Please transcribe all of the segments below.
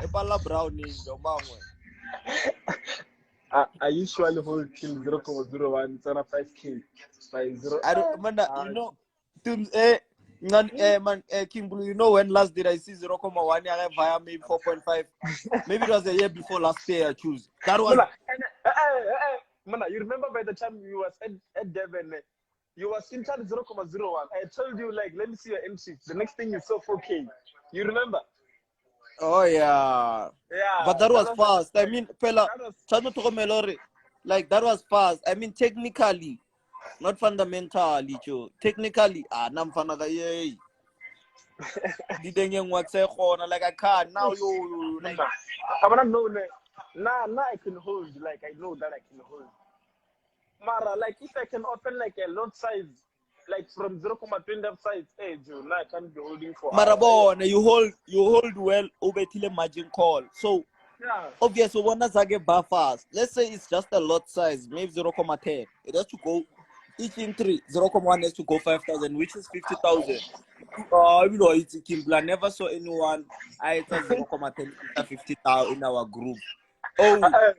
epala brownish domangwe. I usually hold till 0.01, it's on a 5K. By 0. You know, King Blue, you know when last did I see 0.1 via maybe 4.5? Maybe it was a year before last year I choose. That was Mana, you remember by the time you was at Devon, you was in charge 0.01. I told you like let me see your entry. The next thing you saw 4K. You remember? oh yeah. Yeah. But that was fast. I mean, Pella, like that was fast. I mean, technically, not fundamentally, Joe. Technically, namfana yay. Didn't work say corner like I can't now. You like. I wanna know now I can hold. Like I know that I can hold. Mara, like if I can open like a lot size, like from 0.20 size, hey Joe, now I can't be holding for. Marabone, you hold well over till a margin call. So yeah. obviously one that's get bar fast. Let's say it's just a lot size, maybe 0.10. It has to go each entry 0.1 has to go 5,000, which is 50,000. You know, it's Kimble. I never saw anyone I 0.10 50,000 in our group. Oh,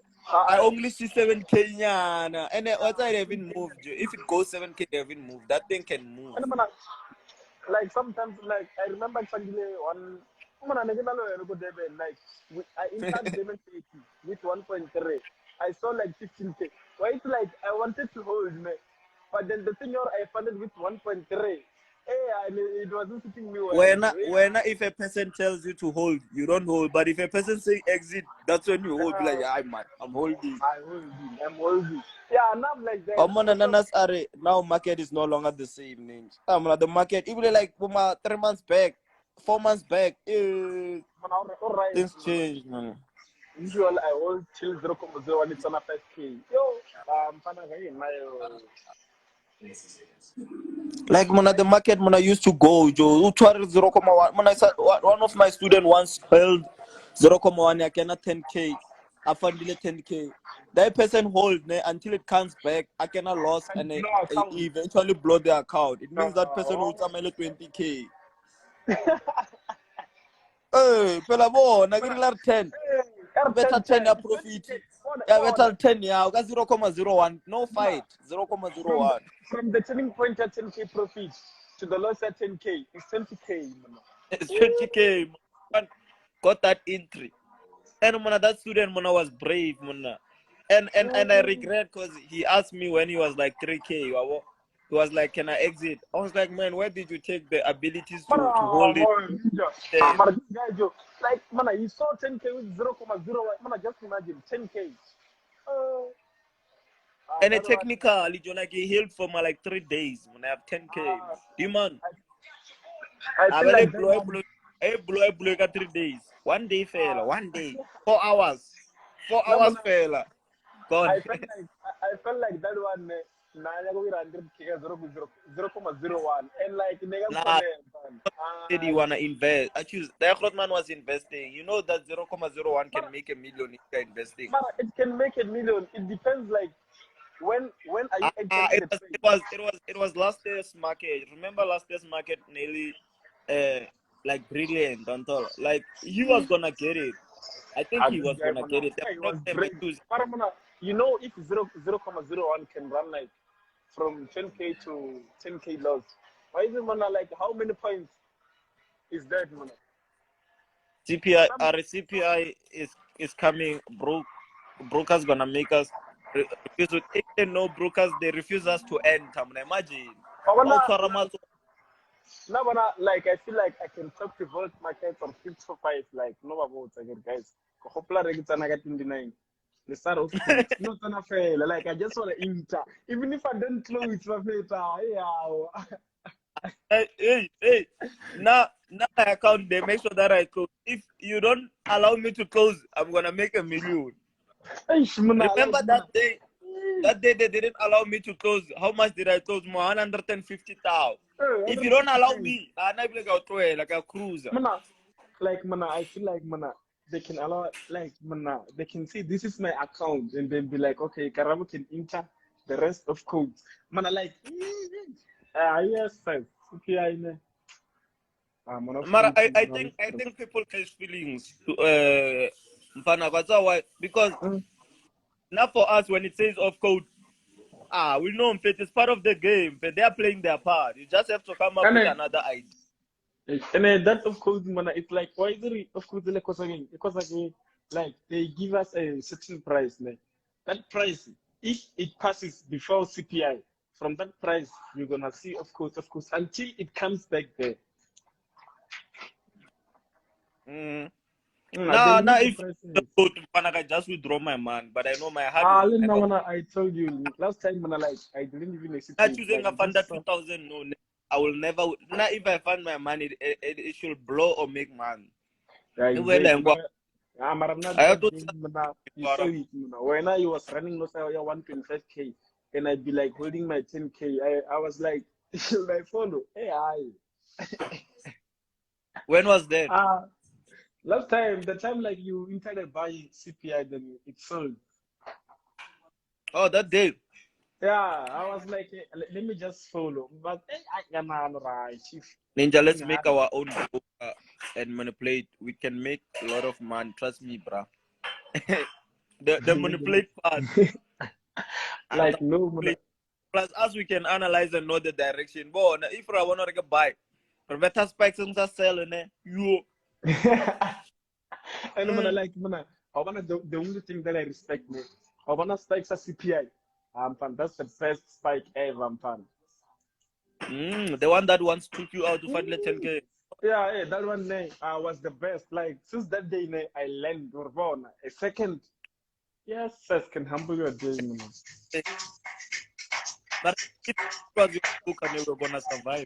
I only see 7K, and what I haven't moved. If it goes 7K, they haven't moved. That thing can move. Like sometimes, like I remember actually one. Like I entered Demon with 1.3. I saw like 15K. Why it's like I wanted to hold me, but then the thing I funded with 1.3. Hey, it wasn't sitting me well. When if a person tells you to hold, you don't hold. But if a person say exit, that's when you hold. Be like, yeah, I'm holding. I'm holding. Yeah, and I'm like that. Now market is no longer the same. The market, even like 3 months back, 4 months back, things change, man. Usually I hold till 0.01. It's on a 5K. Yo, like the market used to go, Joe. 0.1. One of my students once held 0.1. I cannot 10K. I funded 10K. That person hold until it comes back. I cannot lose and eventually blow the account. It means that person holds 20K. Hey, Pelabo, Nagrilar 10. Better 10 ya profit. Yeah, better 10 ya. 0.01. No fight. 0.01. From the turning point at 10K profit to the loss at 10K, it's 20K. It's 20K. Man. Got that entry. And that student was brave. And I regret because he asked me when he was like 3K. He was like, can I exit? I was like, man, where did you take the abilities to hold it? Like, you saw 10K with 0.01. Just imagine 10K. And technically, like he healed for like 3 days. When I have 10K, demand. I blew 3 days. 1 day fella. 1 day. 4 hours. 4 hours fella. Gone. I felt like that one. 0.01 and like said you wanna invest. I choose the man was investing. You know that 0.01 can make $1 million if you're investing. It can make $1 million. It depends like when are you entering it was last year's market. Remember last year's market nearly like brilliant until like he was gonna get it. I think he was gonna get it. You know, if 0.01 can run like from 10K to 10K loss, why is it like how many points is that, man? CPI is coming. Brokers gonna make us refuse to take the no brokers. They refuse us to enter. Imagine. No, but like I feel like I can talk to both markets on 5 like no about again, guys. Hopla regita naga 29. The start of not gonna fail. Like I just want to enter, even if I don't close it's Hey. Now my account they make sure that I close. If you don't allow me to close, I'm gonna make $1 million. Remember that day? That day they didn't allow me to close. How much did I close? 150,000. If you don't allow me, I'm not like a cruiser. I feel like they can allow they can see this is my account and then be like, okay, Karamo can enter the rest of codes. Like yes, sir. CPI. Mara, I think people catch feelings. Mfana, that's why, because now for us when it says off code, we know it's part of the game, but they are playing their part. You just have to come up with another idea. And that of course, man, it's like why is it of course like because like they give us a certain price, like that price, if it passes before CPI, from that price you're gonna see of course until it comes back there. Now if the code, I just withdraw my man, but I know my heart will never. I told you last time, man, like I didn't even Not hesitate. choosing a fund 2000, no, I will never. Now if I find my money, it should blow or make money. Yeah, exactly. I'm not I have to you saw it, when I was running those 125K and I'd be like holding my 10K, I was like, should I follow? Hey, when was that? Last time, the time like you intended buying CPI, then it sold. Oh, that day. Yeah, I was like, hey, let me just follow. But hey, I am right, chief. Ninja, let's make our own broker and manipulate. We can make a lot of money. Trust me, bro. the manipulate part. Like no. Plus, us we can analyze and know the direction. But if I want to buy, better spikes and selling you. And like, the only thing that I respect, me, I wanna spikes a CPI. That's the best spike ever, pan. The one that once took you out to find 10K. Yeah, that one was the best. Like since that day, I learned a second. Yes, can humble your day, But it was your book and you were gonna survive.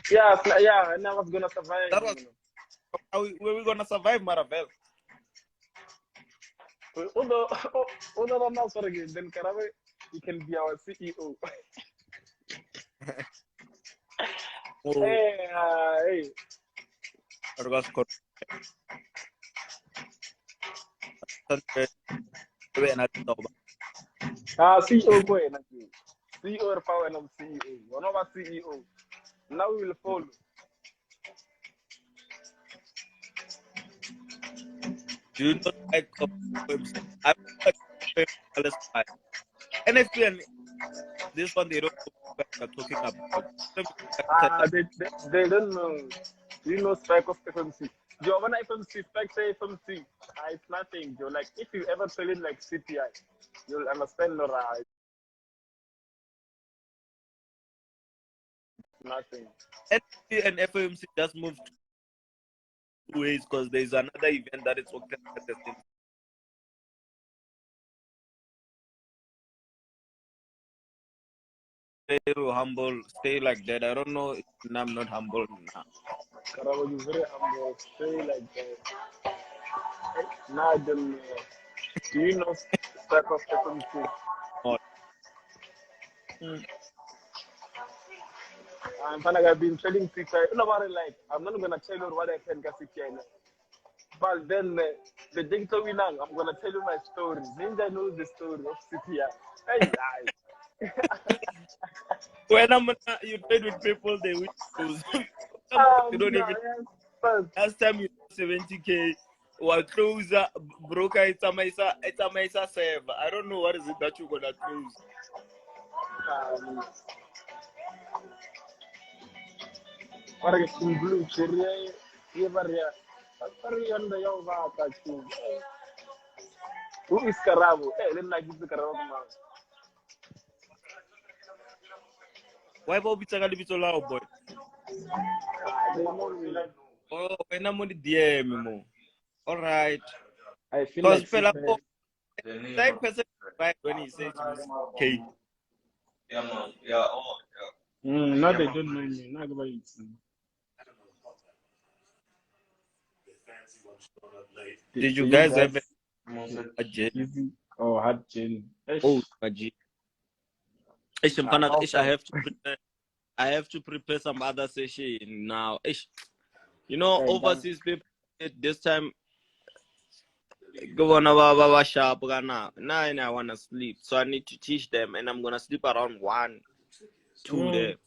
Yeah, and I was gonna survive. That was how we were gonna survive, Maravel. Although now, sorry, then Karawe, he can be our CEO. Hey. CEO boy, CEO or power and CEO. One of our CEO. Now we will follow. Do you know like I'm NFP and this one they don't know what we're talking about. They don't know. Do you know spec of FMC? Joe, when FMC spec say FMC, it's nothing, Joe. Like if you ever sell it like CPI, you'll understand the right. Nothing. NFP and FMC just moved two ways because there's another event that is orchestrated. Stay humble, stay like that. I don't know. I'm not humble now. Karawa, you're very humble. Stay like that. Now, then, do you know spec of FMC? I've been trading CPI. You know what? Like, I'm not gonna tell you what I can get CPI. But then the digital winner, I'm gonna tell you my story. Ninja knows the story of CPI. Hey, when you trade with people, they will lose. You don't even. Last time you 70K, or closer broker, it's a Mesa save. I don't know what is it that you're gonna close. Para que blue cherry, who is Carabo? Hey, let me give the Carabo. Why Bobby Tagali loud, boy? Oh, when I'm on the DM, all right. I feel like that person right when he says K. No, they don't know me. Not about it. Did you guys have a gin? Oh, had gin. Oh, a gin. I have to prepare some other session now. You know, overseas people this time go on our shop now. Now I wanna sleep. So I need to teach them and I'm gonna sleep around 1, 2 there.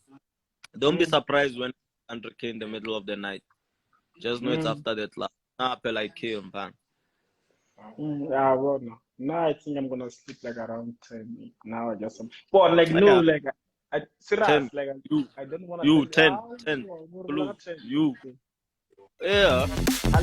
Don't be surprised when 100K in the middle of the night. Just know it's after that last. Nah, I feel like kill, man. Yeah, well, no. Now I think I'm gonna sleep like around 10. Now I just but like no, Yeah, like I serious, 10. like You, I don't wanna you, like 10, 10. Blue, 10. you. Okay. Yeah. I'll